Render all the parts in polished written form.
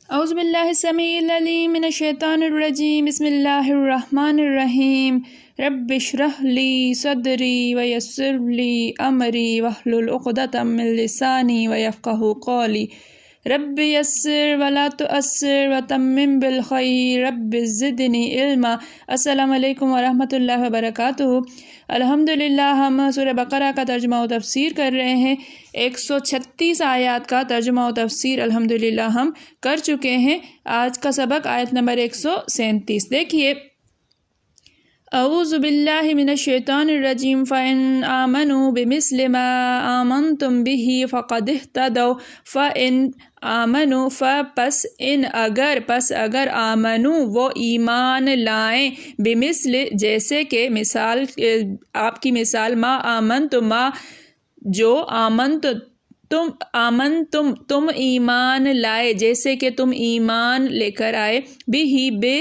اعوذ باللہ السمیع العلیم من الشیطان الرجیم بسم اللہ الرحمن الرحیم رب اشرح لی صدری ویسر لی امری واحلل عقدۃ من لسانی ویفقہوا قولی رب یسر ولا تؤثر وتمم بالخیر رب زدنی علما۔ السلام علیکم ورحمۃ اللہ وبرکاتہ۔ الحمدللہ ہم سورہ بقرہ کا ترجمہ و تفسیر کر رہے ہیں۔ 136 آیات کا ترجمہ و تفسیر الحمدللہ ہم کر چکے ہیں۔ آج کا سبق آیت نمبر 137 دیکھیے۔ اعوذ باللہ من الشیطان الرجیم فَإِنْ آمَنُوا بِمِثْلِ مَا آمَنْتُمْ بِهِ فَقَدِ اهْتَدَوْا فَإِنْ آمَنُوا پس اگر آمنوا وہ ایمان لائیں بمثل جیسے کہ مثال آپ کی مثال ما آمنتم ما جو تم ایمان لائے جیسے کہ تم ایمان لے کر آئے بھی بے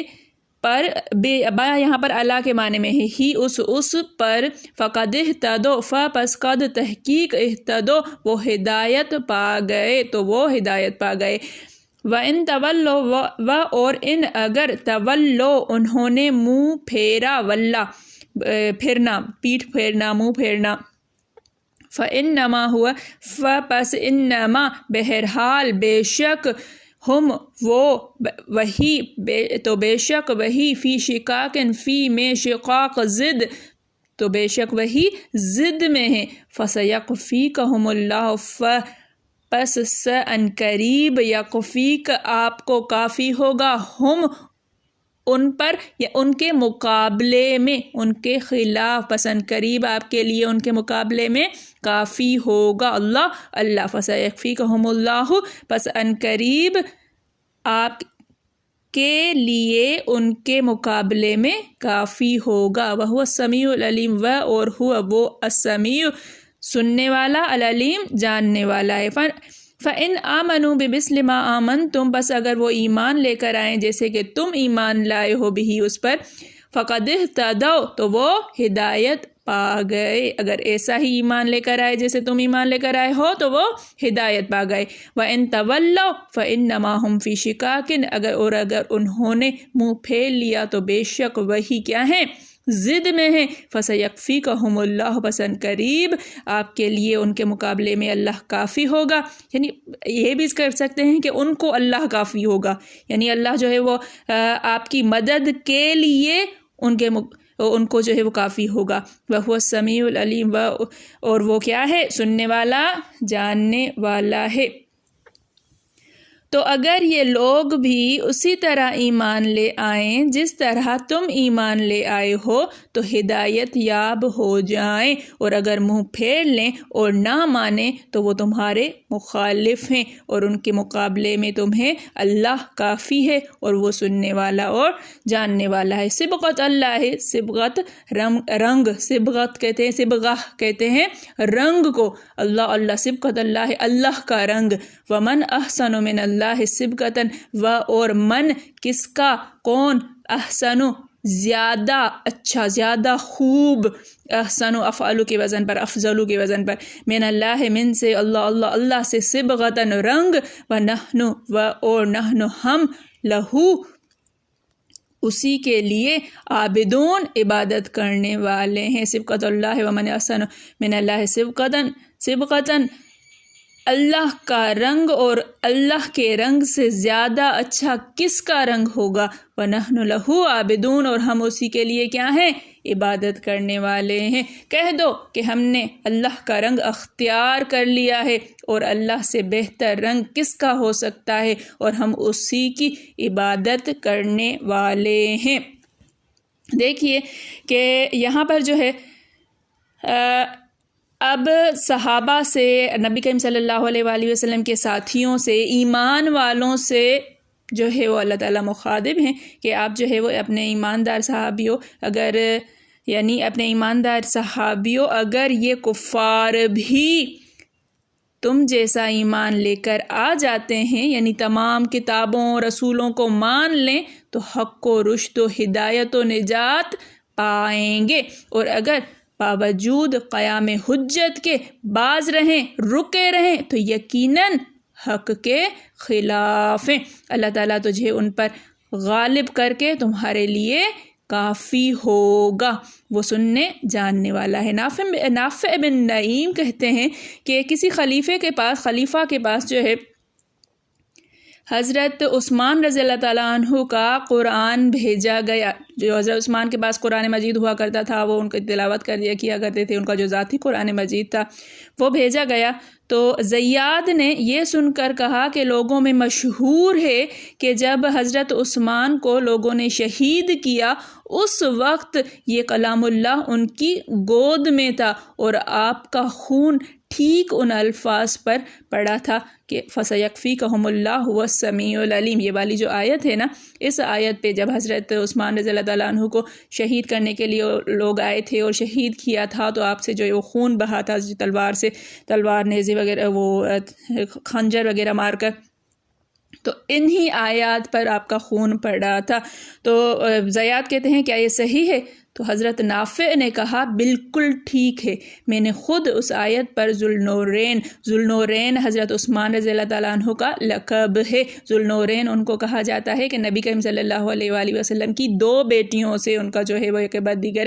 پر با یہاں پر اللہ کے معنی میں ہے ہی اس پر فقد اہتدوا پس قد تحقیق اہتدوا وہ ہدایت پا گئے وَإِن تَوَلَّوْا اور ان اگر تولوا انہوں نے منہ پھیرا ولا پھرنا پیٹھ پھیرنا منہ پھیرنا فَإِنَّمَا پس انما بہرحال بے شک ہم وہ وہی تو بے شک وہی فی شقاقٍ فی میں شقاق ضد تو بے شک وہی ضد میں ہے فَسَيَكْفِيكَهُمُ اللَّهُ پس ان قریب یکفیک آپ کو کافی ہوگا ہم ان پر یا ان کے مقابلے میں ان کے خلاف پس ان قریب آپ کے لیے ان کے مقابلے میں کافی ہوگا اللہ فَسَيَكْفِيكَهُمُ اللَّهُ پس ان قریب آپ کے لیے ان کے مقابلے میں کافی ہوگا وَهُوَ السَّمِيعُ الْعَلِيمُ اور ہوا وہ السمیع سننے والا العلیم جاننے والا ہے۔ فَإِنْ آمَنُوا بِمِثْلِ مَا آمَنْتُمْ بس اگر وہ ایمان لے کر آئیں جیسے کہ تم ایمان لائے ہو بھی اس پر فَقَدِ اهْتَدَوْا تو وہ ہدایت پا گئے۔ اگر ایسا ہی ایمان لے کر آئے جیسے تم ایمان لے کر آئے ہو تو وہ ہدایت پا گئے۔ وَإِن تَوَلَّوْا فَإِنَّمَا هُمْ فِي شِقَاقٍ اگر انہوں نے منہ پھیر لیا تو بے شک وہی کیا ہیں ضد میں ہے فَسَيَكْفِيكَهُمُ اللَّهُ پس ان قریب آپ کے لیے ان کے مقابلے میں اللہ کافی ہوگا۔ یعنی یہ بھی کر سکتے ہیں کہ ان کو اللہ کافی ہوگا، یعنی اللہ جو ہے وہ آپ کی مدد کے لیے ان کو جو ہے وہ کافی ہوگا۔ وَهُوَ السَّمِيعُ الْعَلِيمُ اور وہ کیا ہے سننے والا جاننے والا ہے۔ تو اگر یہ لوگ بھی اسی طرح ایمان لے آئیں جس طرح تم ایمان لے آئے ہو تو ہدایت یاب ہو جائیں، اور اگر منہ پھیر لیں اور نہ مانیں تو وہ تمہارے مخالف ہیں اور ان کے مقابلے میں تمہیں اللہ کافی ہے اور وہ سننے والا اور جاننے والا ہے۔ صبغت اللہ ہے، صبغت رنگ، صبغت کہتے ہیں صبغہ کہتے ہیں رنگ کو، اللہ صبغت اللہ ہے اللہ کا رنگ۔ ومن احسن من اللہ صبغتاً اور من کس کا کون احسن زیادہ اچھا زیادہ خوب احسن افعل کے وزن پر افضل کے وزن پر من اللہ من سے اللہ سے صبغتاً رنگ ونحن اور نحن ہم لہو اسی کے لیے عابدون عبادت کرنے والے ہیں۔ صبغت اللہ ومن احسن من اللہ صبغتاً اللہ کا رنگ اور اللہ کے رنگ سے زیادہ اچھا کس کا رنگ ہوگا؟ وَنَحْنُ لَهُ عَابِدُونَ اور ہم اسی کے لیے کیا ہیں عبادت کرنے والے ہیں۔ کہہ دو کہ ہم نے اللہ کا رنگ اختیار کر لیا ہے اور اللہ سے بہتر رنگ کس کا ہو سکتا ہے، اور ہم اسی کی عبادت کرنے والے ہیں۔ دیکھیے کہ یہاں پر جو ہے اب صحابہ سے نبی کریم صلی اللہ علیہ وآلہ وسلم کے ساتھیوں سے ایمان والوں سے جو ہے وہ اللہ تعالیٰ مخاطب ہیں کہ آپ جو ہے وہ اپنے ایماندار صحابیوں اگر یہ کفار بھی تم جیسا ایمان لے کر آ جاتے ہیں، یعنی تمام کتابوں رسولوں کو مان لیں تو حق و رشد و ہدایت و نجات پائیں گے، اور اگر باوجود قیام حجت کے باز رہیں رکے رہیں تو یقیناً حق کے خلاف ہیں۔ اللہ تعالیٰ تجھے ان پر غالب کر کے تمہارے لیے کافی ہوگا، وہ سننے جاننے والا ہے۔ نافع بن نعیم کہتے ہیں کہ کسی خلیفہ کے پاس جو ہے حضرت عثمان رضی اللہ تعالیٰ عنہ کا قرآن بھیجا گیا۔ جو حضرت عثمان کے پاس قرآن مجید ہوا کرتا تھا، وہ ان کی تلاوت کیا کرتے تھے، ان کا جو ذاتی قرآن مجید تھا وہ بھیجا گیا۔ تو زیاد نے یہ سن کر کہا کہ لوگوں میں مشہور ہے کہ جب حضرت عثمان کو لوگوں نے شہید کیا اس وقت یہ کلام اللہ ان کی گود میں تھا اور آپ کا خون ٹھیک ان الفاظ پر پڑا تھا کہ فَسَيَكْفِيكَهُمُ اللَّهُ هُوَ السَّمِيعُ الْعَلِيمُ۔ یہ والی جو آیت ہے نا، اس آیت پہ جب حضرت عثمان رضی اللہ تعالیٰ عنہ کو شہید کرنے کے لیے لوگ آئے تھے اور شہید کیا تھا تو آپ سے جو ہے وہ خون بہا تھا تلوار نیزے وغیرہ وہ خنجر وغیرہ مار کر، تو انہی آیات پر آپ کا خون پڑا تھا۔ تو زیاد کہتے ہیں کیا یہ صحیح ہے؟ تو حضرت نافع نے کہا بالکل ٹھیک ہے، میں نے خود اس آیت پر ذوالنورین حضرت عثمان رضی اللہ تعالیٰ عنہ کا لقب ہے۔ ذوالنورین ان کو کہا جاتا ہے کہ نبی کریم صلی اللہ علیہ وآلہ وسلم کی 2 بیٹیوں سے ان کا جو ہے وہ ایک بعد دیگر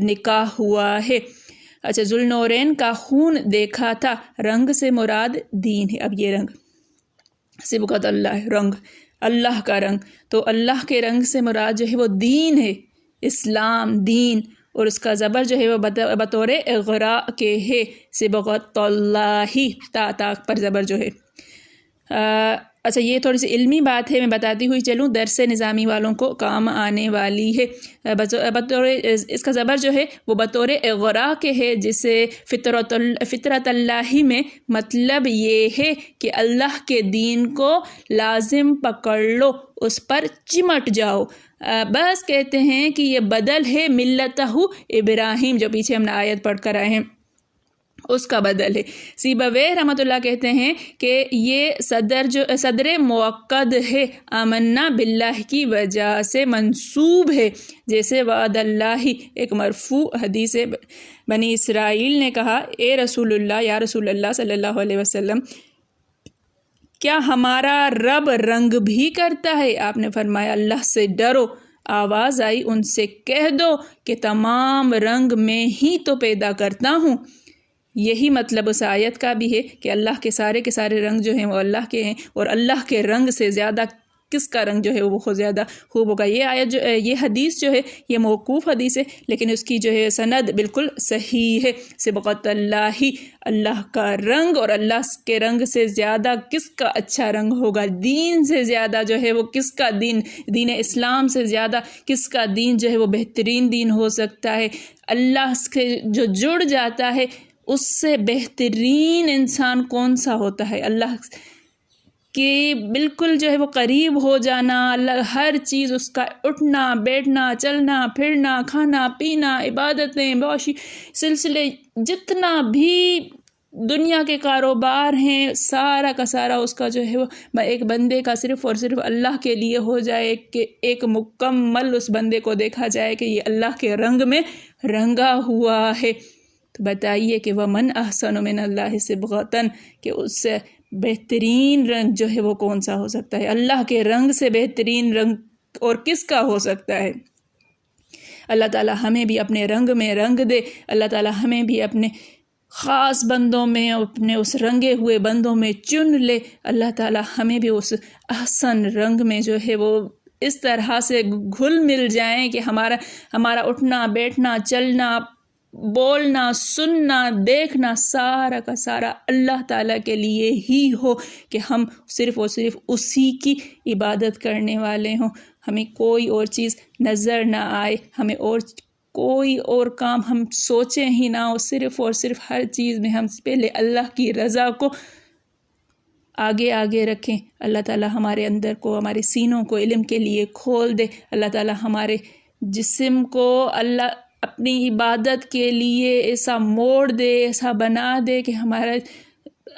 نکاح ہوا ہے۔ اچھا، ذوالنورین کا خون دیکھا تھا، رنگ سے مراد دین ہے۔ اب یہ رنگ صبغت اللہ، رنگ اللہ کا رنگ، تو اللہ کے رنگ سے مراد جو ہے وہ دین ہے، اسلام دین، اور اس کا زبر جو ہے وہ بطور اغراء کے ہے، صبغت اللہ، تا پر زبر جو ہے۔ اچھا، یہ تھوڑی سی علمی بات ہے، میں بتاتی ہوئی چلوں، درس نظامی والوں کو کام آنے والی ہے۔ بطور اس کا زبر جو ہے وہ بطور اغراء کے ہے، جسے فطرت اللہ میں مطلب یہ ہے کہ اللہ کے دین کو لازم پکڑ لو، اس پر چمٹ جاؤ۔ بس کہتے ہیں کہ یہ بدل ہے ملتہ ابراہیم، جو پیچھے ہم نے آیت پڑھ کر آئے ہیں اس کا بدل ہے۔ سیبویہ رحمۃ اللہ کہتے ہیں کہ یہ صدر موقد ہے، آمنا باللہ کی وجہ سے منسوب ہے، جیسے وعد اللہ، ایک مرفوع حدیث بنی اسرائیل نے کہا اے رسول اللہ، یا رسول اللہ صلی اللہ علیہ وسلم، کیا ہمارا رب رنگ بھی کرتا ہے؟ آپ نے فرمایا اللہ سے ڈرو۔ آواز آئی ان سے کہہ دو کہ تمام رنگ میں ہی تو پیدا کرتا ہوں۔ یہی مطلب اس آیت کا بھی ہے کہ اللہ کے سارے رنگ جو ہیں وہ اللہ کے ہیں، اور اللہ کے رنگ سے زیادہ کس کا رنگ جو ہے وہ بہت زیادہ خوب ہوگا۔ یہ حدیث جو ہے یہ موقوف حدیث ہے، لیکن اس کی جو ہے سند بالکل صحیح ہے۔ صبغت اللہ، اللہ کا رنگ، اور اللہ کے رنگ سے زیادہ کس کا اچھا رنگ ہوگا؟ دین سے زیادہ جو ہے وہ کس کا دین اسلام سے زیادہ کس کا دین جو ہے وہ بہترین دین ہو سکتا ہے؟ اللہ سے جو جڑ جاتا ہے اس سے بہترین انسان کون سا ہوتا ہے؟ اللہ کہ بالکل جو ہے وہ قریب ہو جانا، اللہ ہر چیز اس کا، اٹھنا بیٹھنا چلنا پھرنا کھانا پینا عبادتیں معاشی سلسلے جتنا بھی دنیا کے کاروبار ہیں سارا کا سارا اس کا جو ہے وہ ایک بندے کا صرف اور صرف اللہ کے لیے ہو جائے، کہ ایک مکمل اس بندے کو دیکھا جائے کہ یہ اللہ کے رنگ میں رنگا ہوا ہے۔ تو بتائیے کہ وَمَنْ أَحْسَنُ مِنَ اللَّهِ صِبْغَةً، کہ اس سے بہترین رنگ جو ہے وہ کون سا ہو سکتا ہے؟ اللہ کے رنگ سے بہترین رنگ اور کس کا ہو سکتا ہے؟ اللہ تعالیٰ ہمیں بھی اپنے رنگ میں رنگ دے، اللہ تعالیٰ ہمیں بھی اپنے خاص بندوں میں، اپنے اس رنگے ہوئے بندوں میں چن لے۔ اللہ تعالیٰ ہمیں بھی اس احسن رنگ میں جو ہے وہ اس طرح سے گھل مل جائیں کہ ہمارا اٹھنا بیٹھنا چلنا بولنا سننا دیکھنا سارا کا سارا اللہ تعالیٰ کے لیے ہی ہو، کہ ہم صرف اور صرف اسی کی عبادت کرنے والے ہوں، ہمیں کوئی اور چیز نظر نہ آئے، ہمیں اور کوئی اور کام ہم سوچیں ہی نہ ہو، صرف اور صرف ہر چیز میں ہم پہلے اللہ کی رضا کو آگے رکھیں۔ اللہ تعالیٰ ہمارے اندر کو، ہمارے سینوں کو علم کے لیے کھول دے، اللہ تعالیٰ ہمارے جسم کو اللہ اپنی عبادت کے لیے ایسا موڑ دے، ایسا بنا دے کہ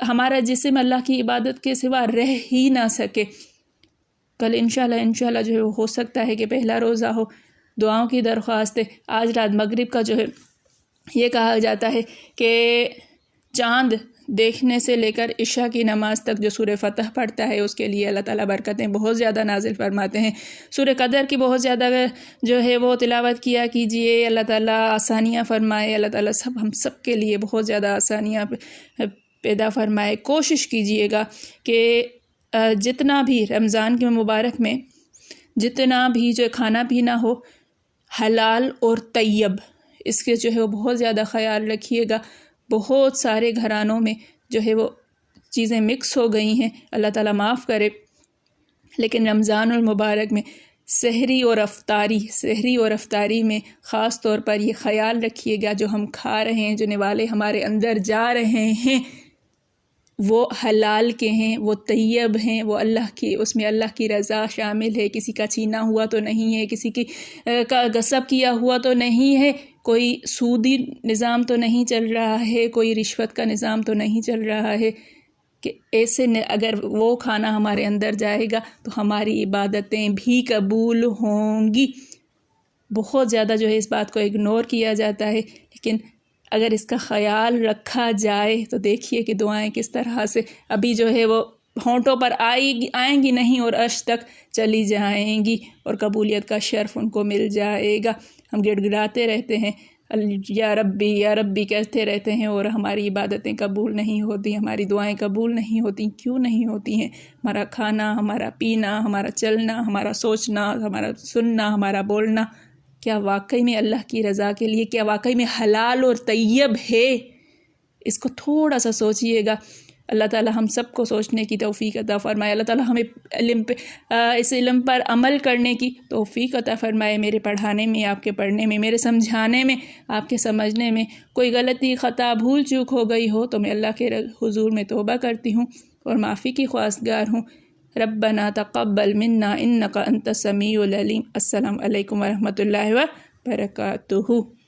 ہمارا جسم اللہ کی عبادت کے سوا رہ ہی نہ سکے۔ کل انشاءاللہ جو ہے ہو سکتا ہے کہ پہلا روزہ ہو۔ دعاؤں کی درخواست ہے۔ آج رات مغرب کا جو ہے یہ کہا جاتا ہے کہ چاند دیکھنے سے لے کر عشاء کی نماز تک جو سورہ فتح پڑھتا ہے اس کے لیے اللہ تعالیٰ برکتیں بہت زیادہ نازل فرماتے ہیں۔ سورہ قدر کی بہت زیادہ جو ہے وہ تلاوت کیا کیجئے، اللہ تعالیٰ آسانیاں فرمائے، اللہ تعالیٰ ہم سب کے لیے بہت زیادہ آسانیاں پیدا فرمائے۔ کوشش کیجئے گا کہ جتنا بھی رمضان کے مبارک میں جتنا بھی جو کھانا پینا ہو حلال اور طیب، اس کے جو ہے وہ بہت زیادہ خیال رکھیے گا۔ بہت سارے گھرانوں میں جو ہے وہ چیزیں مکس ہو گئی ہیں، اللہ تعالیٰ معاف کرے، لیکن رمضان المبارک میں سحری اور افطاری میں خاص طور پر یہ خیال رکھیے گا جو ہم کھا رہے ہیں، جو نوالے ہمارے اندر جا رہے ہیں، وہ حلال کے ہیں، وہ طیب ہیں، وہ اللہ کی، اس میں اللہ کی رضا شامل ہے، کسی کا چھینا ہوا تو نہیں ہے، کسی کی کا غصب کیا ہوا تو نہیں ہے، کوئی سودی نظام تو نہیں چل رہا ہے، کوئی رشوت کا نظام تو نہیں چل رہا ہے کہ ایسے اگر وہ کھانا ہمارے اندر جائے گا تو ہماری عبادتیں بھی قبول ہوں گی۔ بہت زیادہ جو ہے اس بات کو اگنور کیا جاتا ہے، لیکن اگر اس کا خیال رکھا جائے تو دیکھیے کہ دعائیں کس طرح سے ابھی جو ہے وہ ہونٹوں پر آئیں گی نہیں اور عرش تک چلی جائیں گی، اور قبولیت کا شرف ان کو مل جائے گا۔ ہم گڑ گڑاتے رہتے ہیں، یا ربی کہتے رہتے ہیں، اور ہماری عبادتیں قبول نہیں ہوتی، ہماری دعائیں قبول نہیں ہوتی۔ کیوں نہیں ہوتی ہیں؟ ہمارا کھانا، ہمارا پینا، ہمارا چلنا، ہمارا سوچنا، ہمارا سننا، ہمارا بولنا کیا واقعی میں اللہ کی رضا کے لیے، کیا واقعی میں حلال اور طیب ہے؟ اس کو تھوڑا سا سوچئے گا۔ اللہ تعالیٰ ہم سب کو سوچنے کی توفیق عطا فرمائے، اللہ تعالیٰ ہمیں اس علم پر عمل کرنے کی توفیق عطا فرمائے۔ میرے پڑھانے میں، آپ کے پڑھنے میں، میرے سمجھانے میں، آپ کے سمجھنے میں کوئی غلطی، خطا، بھول چوک ہو گئی ہو تو میں اللہ کے حضور میں توبہ کرتی ہوں اور معافی کی خواستگار ہوں۔ ربنا تقبل منا انک انت السمیع العلیم۔ السلام علیکم ورحمۃ اللہ وبرکاتہ۔